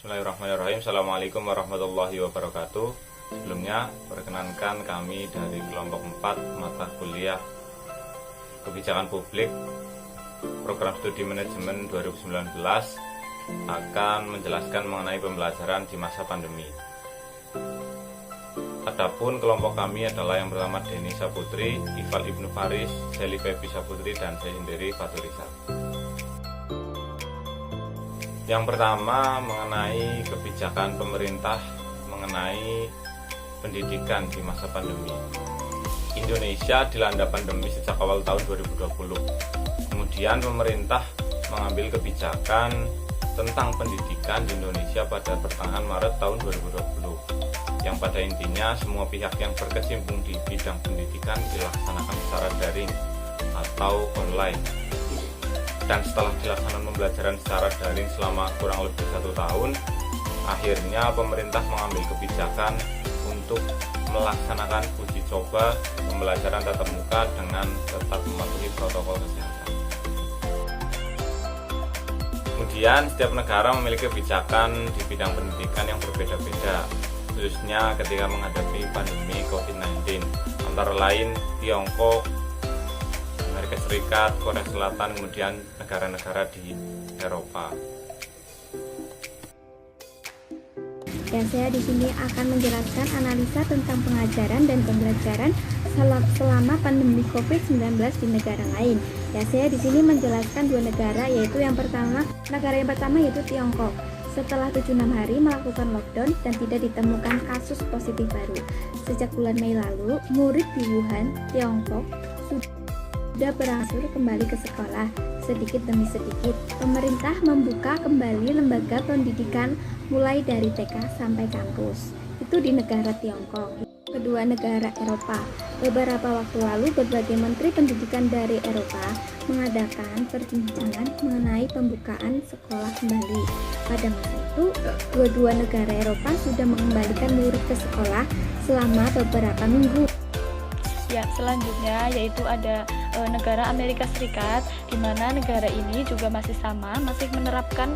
Bismillahirrahmanirrahim. Assalamualaikum warahmatullahi wabarakatuh. Sebelumnya, perkenankan kami dari kelompok 4 mata kuliah Kebijakan Publik Program Studi Manajemen 2019 akan menjelaskan mengenai pembelajaran di masa pandemi. Adapun kelompok kami adalah yang pertama Deni Saputri, Ifal Ibnu Faris, Seli Febi Saputri, dan saya sendiri Faturisa. Yang pertama mengenai kebijakan pemerintah mengenai pendidikan di masa pandemi. Indonesia dilanda pandemi sejak awal tahun 2020. Kemudian pemerintah mengambil kebijakan tentang pendidikan di Indonesia pada pertengahan Maret tahun 2020. Yang pada intinya semua pihak yang berkecimpung di bidang pendidikan dilaksanakan secara daring atau online. Dan setelah dilaksanakan pembelajaran secara daring selama kurang lebih 1 tahun, akhirnya pemerintah mengambil kebijakan untuk melaksanakan uji coba pembelajaran tatap muka dengan tetap mematuhi protokol kesehatan. Kemudian setiap negara memiliki kebijakan di bidang pendidikan yang berbeda-beda, khususnya ketika menghadapi pandemi COVID-19, antara lain Tiongkok, Amerika Serikat, Korea Selatan, kemudian negara-negara di Eropa. Ya, saya di sini akan menjelaskan analisa tentang pengajaran dan pembelajaran selama pandemi COVID-19 di negara lain. Ya, saya di sini menjelaskan 2 negara, yaitu negara yang pertama yaitu Tiongkok. Setelah 76 hari melakukan lockdown dan tidak ditemukan kasus positif baru. Sejak bulan Mei lalu, murid di Wuhan, Tiongkok sudah berangsur kembali ke sekolah sedikit demi sedikit. Pemerintah membuka kembali lembaga pendidikan mulai dari TK sampai kampus. Itu di negara Tiongkok. Kedua negara Eropa. Beberapa waktu lalu berbagai menteri pendidikan dari Eropa mengadakan perbincangan mengenai pembukaan sekolah kembali. Pada masa itu, dua negara Eropa sudah mengembalikan murid ke sekolah selama beberapa minggu. Ya, selanjutnya yaitu ada negara Amerika Serikat, di mana negara ini juga masih menerapkan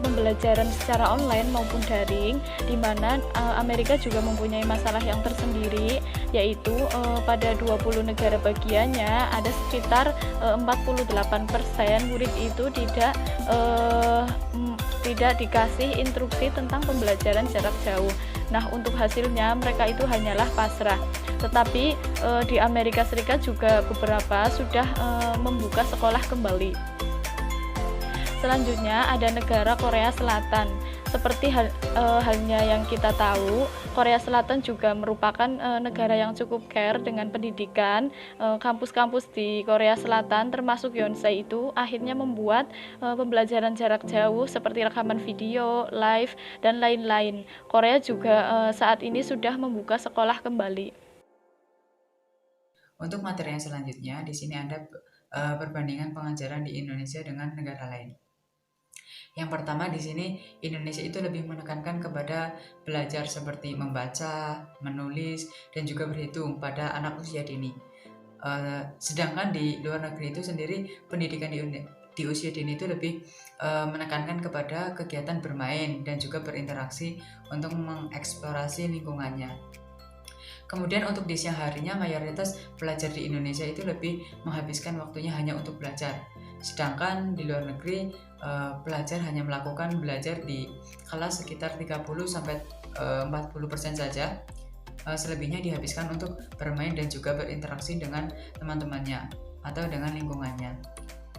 pembelajaran secara online maupun daring, di mana Amerika juga mempunyai masalah yang tersendiri, yaitu pada 20 negara bagiannya ada sekitar 48% murid itu tidak dikasih instruksi tentang pembelajaran jarak jauh. Nah, untuk hasilnya mereka itu hanyalah pasrah. Tetapi di Amerika Serikat juga beberapa sudah membuka sekolah kembali. Selanjutnya ada negara Korea Selatan. Seperti halnya yang kita tahu, Korea Selatan juga merupakan negara yang cukup care dengan pendidikan. Kampus-kampus di Korea Selatan termasuk Yonsei itu akhirnya membuat pembelajaran jarak jauh seperti rekaman video, live, dan lain-lain. Korea juga saat ini sudah membuka sekolah kembali. Untuk materi yang selanjutnya, di sini ada perbandingan pengajaran di Indonesia dengan negara lain. Yang pertama di sini Indonesia itu lebih menekankan kepada belajar seperti membaca, menulis, dan juga berhitung pada anak usia dini. Sedangkan di luar negeri itu sendiri pendidikan di usia dini itu lebih menekankan kepada kegiatan bermain dan juga berinteraksi untuk mengeksplorasi lingkungannya. Kemudian untuk di siang harinya mayoritas pelajar di Indonesia itu lebih menghabiskan waktunya hanya untuk belajar. Sedangkan di luar negeri pelajar hanya melakukan belajar di kelas sekitar 30-40% saja. Selebihnya dihabiskan untuk bermain dan juga berinteraksi dengan teman-temannya atau dengan lingkungannya.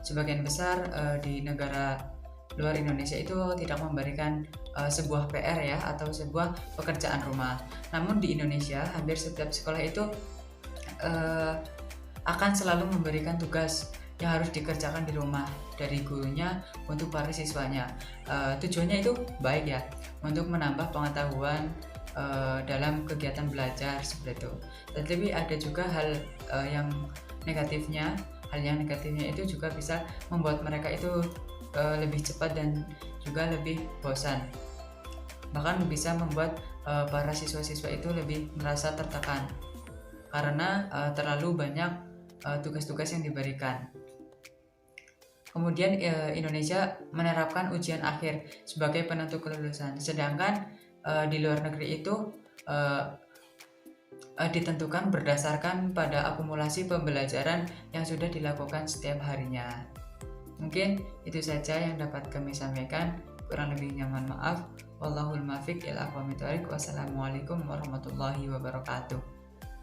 Sebagian besar di negara luar Indonesia itu tidak memberikan sebuah PR ya atau sebuah pekerjaan rumah. Namun di Indonesia hampir setiap sekolah itu akan selalu memberikan tugas yang harus dikerjakan di rumah dari gurunya untuk para siswanya. Tujuannya itu baik ya, untuk menambah pengetahuan dalam kegiatan belajar seperti itu. Tetapi ada juga hal yang negatifnya. Hal yang negatifnya itu juga bisa membuat mereka itu lebih cepat dan juga lebih bosan. Bahkan bisa membuat para siswa-siswa itu lebih merasa tertekan karena terlalu banyak tugas-tugas yang diberikan. Kemudian Indonesia menerapkan ujian akhir sebagai penentu kelulusan, sedangkan di luar negeri itu ditentukan berdasarkan pada akumulasi pembelajaran yang sudah dilakukan setiap harinya. Mungkin itu saja yang dapat kami sampaikan. Kurang lebihnya mohon maaf. Wallahul muwaffiq ila aqwamit thoriq. Wassalamualaikum warahmatullahi wabarakatuh.